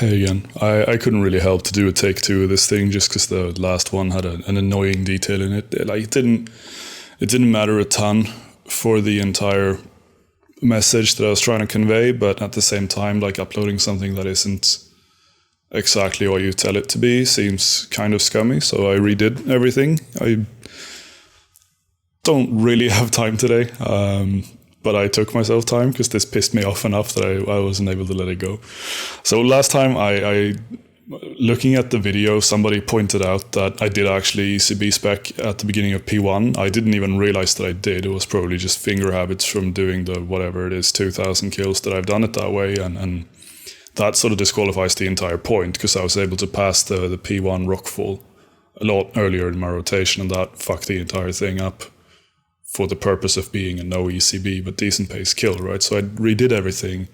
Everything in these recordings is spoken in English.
Hey again. I couldn't really help to do a take two of this thing just because the last one had an annoying detail in it. Like it didn't matter a ton for the entire message that I was trying to convey, but at the same time, like uploading something that isn't exactly what you tell it to be seems kind of scummy. So I redid everything. I don't really have time today. But I took myself time because this pissed me off enough that I wasn't able to let it go. So last time I looking at the video, somebody pointed out that I did actually ECB spec at the beginning of P1. I didn't even realize that I did. It was probably just finger habits from doing the whatever it is, 2,000 kills that I've done it that way. And that sort of disqualifies the entire point because I was able to pass the P1 rockfall a lot earlier in my rotation, and that fucked the entire thing up for the purpose of being a no ECB but decent pace kill, right? So I redid everything,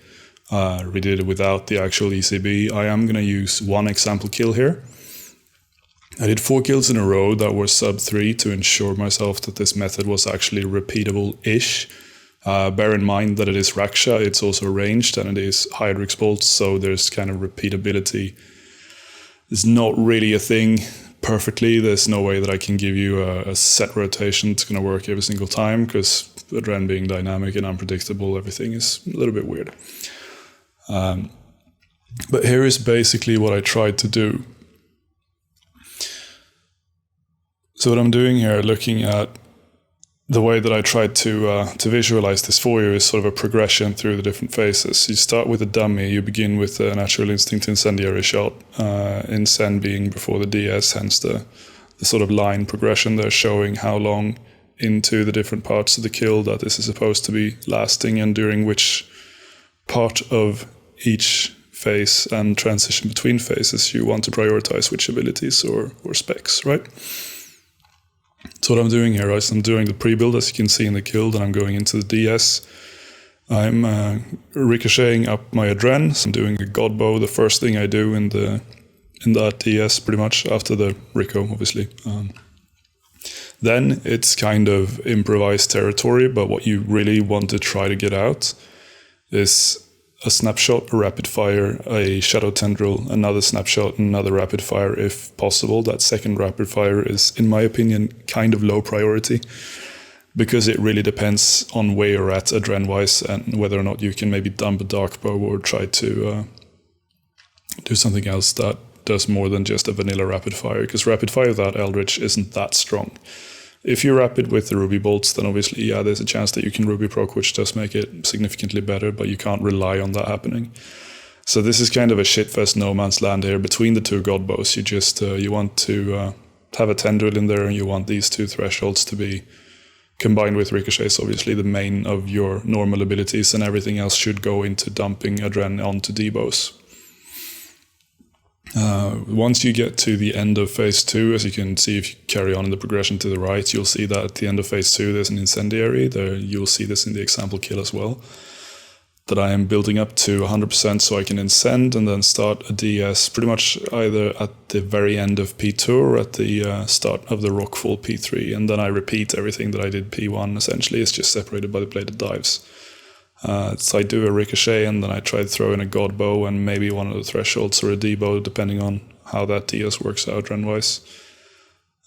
redid it without the actual ECB. I am going to use one example kill here. I did 4 kills in a row that were sub 3 to ensure myself that this method was actually repeatable-ish. Bear in mind that it is Raksha, it's also ranged, and it is Hydrix bolts, so there's kind of repeatability. It's not really a thing perfectly. There's no way that I can give you a set rotation that's going to work every single time because Adren being dynamic and unpredictable, everything is a little bit weird. But here is basically what I tried to do. So what I'm doing here, looking at the way that I tried to visualize this for you, is sort of a progression through the different phases. You start with a dummy, you begin with a natural instinct incendiary shot, incend being before the DS, hence the sort of line progression there showing how long into the different parts of the kill that this is supposed to be lasting and during which part of each phase and transition between phases you want to prioritize which abilities or specs, right? So what I'm doing here is I'm doing the pre-build, as you can see in the kill, then I'm going into the DS. I'm ricocheting up my Adren, so I'm doing a God Bow, the first thing I do in that DS, pretty much, after the Rico, obviously. Then it's kind of improvised territory, but what you really want to try to get out is a snapshot, a rapid fire, a shadow tendril, another snapshot, another rapid fire if possible. That second rapid fire is, in my opinion, kind of low priority because it really depends on where you're at adren-wise and whether or not you can maybe dump a dark bow or try to do something else that does more than just a vanilla rapid fire, because rapid fire without Eldritch isn't that strong. If you're rapid with the Ruby bolts, then obviously, yeah, there's a chance that you can Ruby proc, which does make it significantly better, but you can't rely on that happening. So this is kind of a shitfest no man's land here between the two God Bows. You just, you want to have a tendril in there, and you want these two thresholds to be combined with ricochets, obviously the main of your normal abilities, and everything else should go into dumping Adren onto D-bows. Once you get to the end of phase 2, as you can see if you carry on in the progression to the right, you'll see that at the end of phase 2 there's an incendiary. There, you'll see this in the example kill as well, that I am building up to 100% so I can incend and then start a DS pretty much either at the very end of P2 or at the start of the rockfall P3, and then I repeat everything that I did P1. Essentially it's just separated by the bladed dives. So I do a ricochet and then I try to throw in a God Bow and maybe one of the thresholds or a D-bow, depending on how that DS works out run-wise.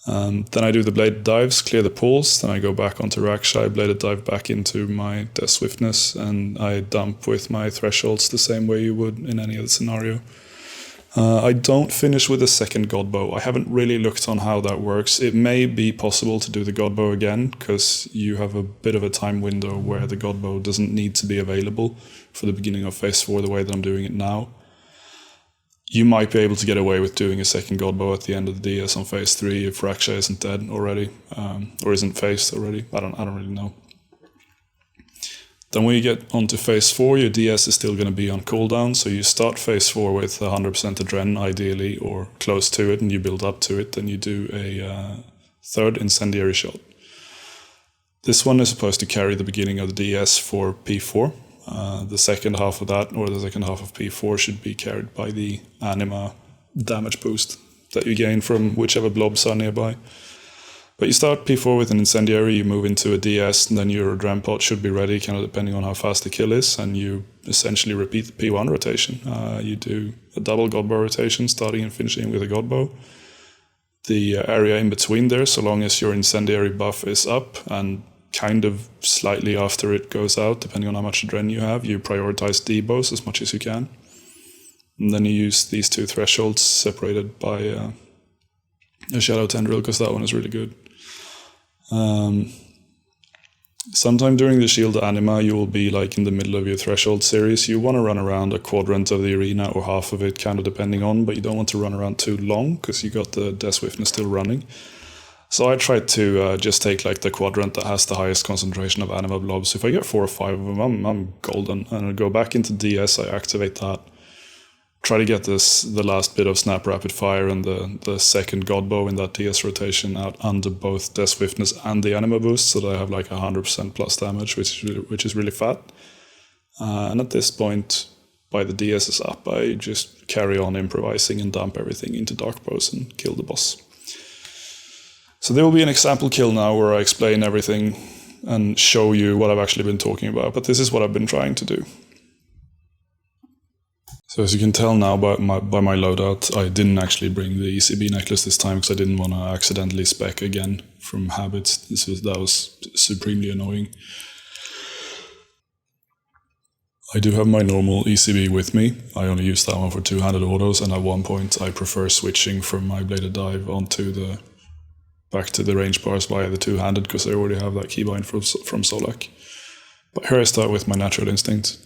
Then I do the bladed dives, clear the pools, then I go back onto Raksha, I bladed dive back into my Death Swiftness, and I dump with my thresholds the same way you would in any other scenario. I don't finish with a second God Bow. I haven't really looked on how that works. It may be possible to do the God Bow again, because you have a bit of a time window where the God Bow doesn't need to be available for the beginning of phase 4 the way that I'm doing it now. You might be able to get away with doing a second God Bow at the end of the DS on phase 3 if Raksha isn't dead already, or isn't phased already. I don't really know. Then when you get onto phase 4, your DS is still going to be on cooldown, so you start phase 4 with 100% Adren ideally, or close to it, and you build up to it, then you do a third incendiary shot. This one is supposed to carry the beginning of the DS for P4. The second half of that, or the second half of P4, should be carried by the anima damage boost that you gain from whichever blobs are nearby. But you start P4 with an incendiary, you move into a DS, and then your Adren pot should be ready, kind of depending on how fast the kill is, and you essentially repeat the P1 rotation. You do a double Godbow rotation, starting and finishing with a Godbow. The area in between there, so long as your incendiary buff is up and kind of slightly after it goes out, depending on how much adrenaline you have, you prioritize debows as much as you can. And then you use these two thresholds separated by a shadow tendril, because that one is really good. Sometime during the shield anima, you will be like in the middle of your threshold series. You want to run around a quadrant of the arena or half of it, kind of depending on, but you don't want to run around too long because you got the death swiftness still running. So I tried to just take like the quadrant that has the highest concentration of anima blobs. If I get 4 or 5 of them, I'm golden. And I go back into DS, I activate that. Try to get the last bit of Snap Rapid Fire and the second Godbow in that DS rotation out under both Death Swiftness and the Anima Boost, so that I have like 100% plus damage, which is really fat. And at this point, by the DS is up, I just carry on improvising and dump everything into Dark Bows and kill the boss. So there will be an example kill now where I explain everything and show you what I've actually been talking about, but this is what I've been trying to do. So as you can tell now by my loadout, I didn't actually bring the ECB necklace this time because I didn't want to accidentally spec again from habit. That was supremely annoying. I do have my normal ECB with me. I only use that one for two-handed autos, and at one point I prefer switching from my bladed dive back to the range bars via the two-handed, because I already have that keybind from Solak. But here I start with my natural instinct.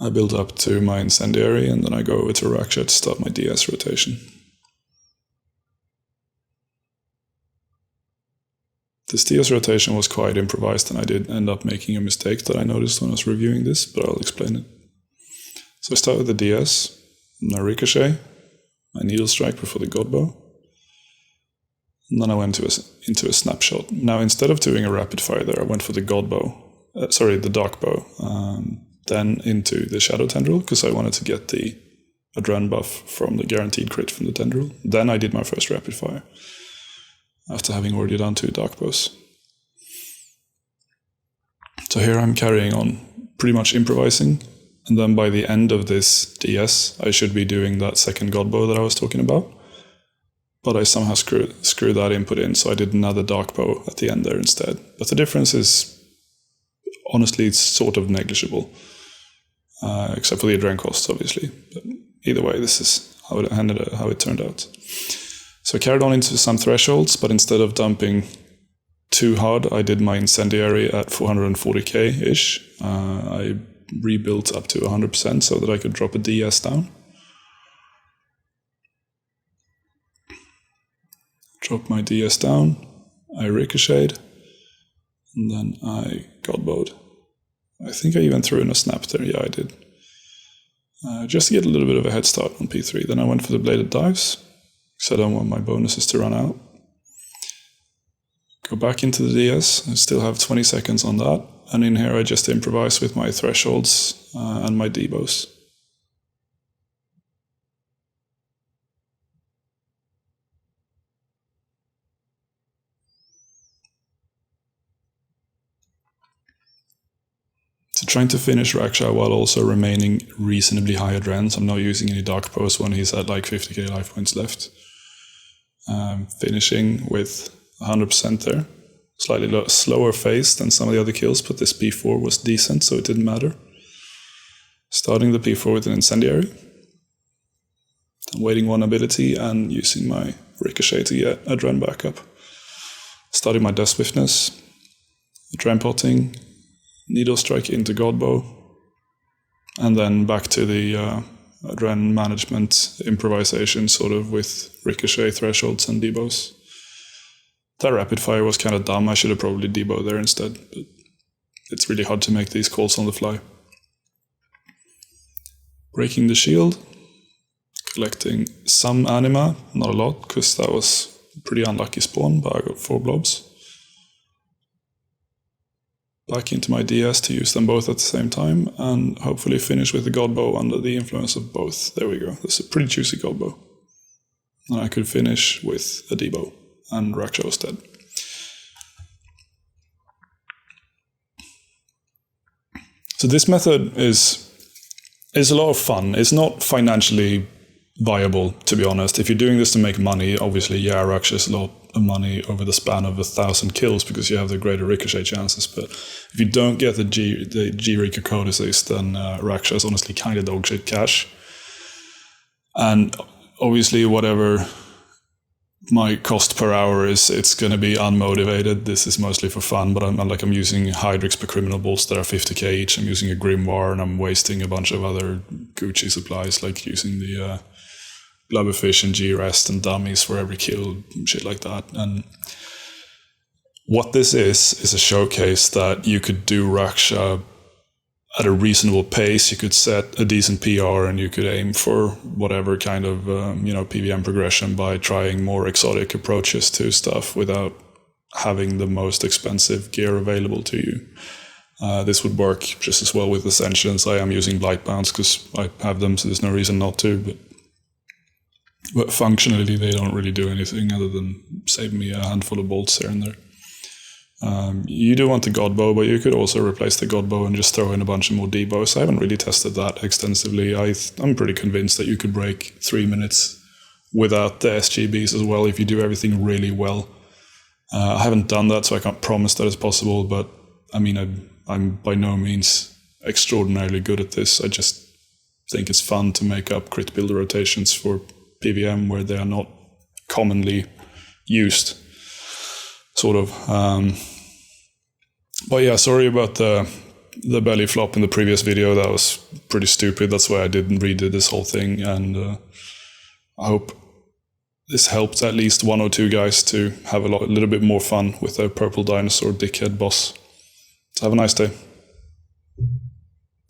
I build up to my incendiary, and then I go over to Raksha to start my DS rotation. This DS rotation was quite improvised, and I did end up making a mistake that I noticed when I was reviewing this, but I'll explain it. So I start with the DS, and I ricochet, my needle strike before the Godbow, and then I went into a snapshot. Now, instead of doing a rapid fire there, I went for the the Dark Bow. Then into the Shadow Tendril, because I wanted to get the Adren buff from the guaranteed crit from the Tendril. Then I did my first rapid fire, after having already done 2 Dark Bows. So here I'm carrying on, pretty much improvising, and then by the end of this DS, I should be doing that second Godbow that I was talking about. But I somehow screwed that input in, so I did another Dark Bow at the end there instead. But the difference is, honestly, it's sort of negligible. Except for the adrenaline costs, obviously. But either way, this is how it turned out. So I carried on into some thresholds, but instead of dumping too hard, I did my incendiary at 440k-ish. I rebuilt up to 100% so that I could drop a DS down. Drop my DS down, I ricocheted, and then I Godbowed. I think I even threw in a snap there. Yeah, I did. Just to get a little bit of a head start on P3. Then I went for the bladed dives, because I don't want my bonuses to run out. Go back into the DS. I still have 20 seconds on that. And in here I just improvise with my thresholds and my debows. So trying to finish Raksha while also remaining reasonably high adrenaline. I'm not using any Dark Bows when he's at like 50k life points left. Finishing with 100% there. Slightly slower phase than some of the other kills, but this P4 was decent, so it didn't matter. Starting the P4 with an incendiary. Then waiting 1 ability and using my ricochet to get adrenaline back up. Starting my death swiftness. Adrenaline potting. Needle strike into Godbow, and then back to the adrenaline management improvisation, sort of with ricochet thresholds and debows. That rapid fire was kind of dumb. I should have probably debowed there instead, but it's really hard to make these calls on the fly. Breaking the shield, collecting some anima, not a lot, because that was a pretty unlucky spawn, but I got 4 blobs. Back into my DS to use them both at the same time, and hopefully finish with the Godbow under the influence of both. There we go. That's a pretty juicy Godbow. And I could finish with a debow, and Raksha was dead. So this method is a lot of fun. It's not financially viable, to be honest. If you're doing this to make money, obviously, yeah, Raksha is a lot of money over the span of 1,000 kills because you have the greater ricochet chances. But if you don't get the G Recon codices, then Raksha is honestly kind of dogshit cash. And obviously, whatever my cost per hour is, it's going to be unmotivated. This is mostly for fun, but I'm using Hydrix per criminal bolts that are 50k each. I'm using a Grimoire, and I'm wasting a bunch of other Gucci supplies, like using the Blubberfish and G-Rest and dummies for every kill, shit like that. And what this is a showcase that you could do Raksha at a reasonable pace. You could set a decent PR and you could aim for whatever kind of PVM progression by trying more exotic approaches to stuff without having the most expensive gear available to you. This would work just as well with Ascensions. I am using Blight Bounce because I have them, so there's no reason not to. But functionally, they don't really do anything other than save me a handful of bolts here and there. You do want the God Bow, but you could also replace the God Bow and just throw in a bunch of more D-bows. I haven't really tested that extensively. I'm pretty convinced that you could break 3 minutes without the SGBs as well if you do everything really well. I haven't done that, so I can't promise that it's possible, but I mean, I'm by no means extraordinarily good at this. I just think it's fun to make up crit builder rotations for PVM where they are not commonly used, sort of. But yeah, sorry about the belly flop in the previous video. That was pretty stupid. That's why I didn't redo this whole thing, and I hope this helped at least one or two guys to have a little bit more fun with a purple dinosaur dickhead boss. So have a nice day.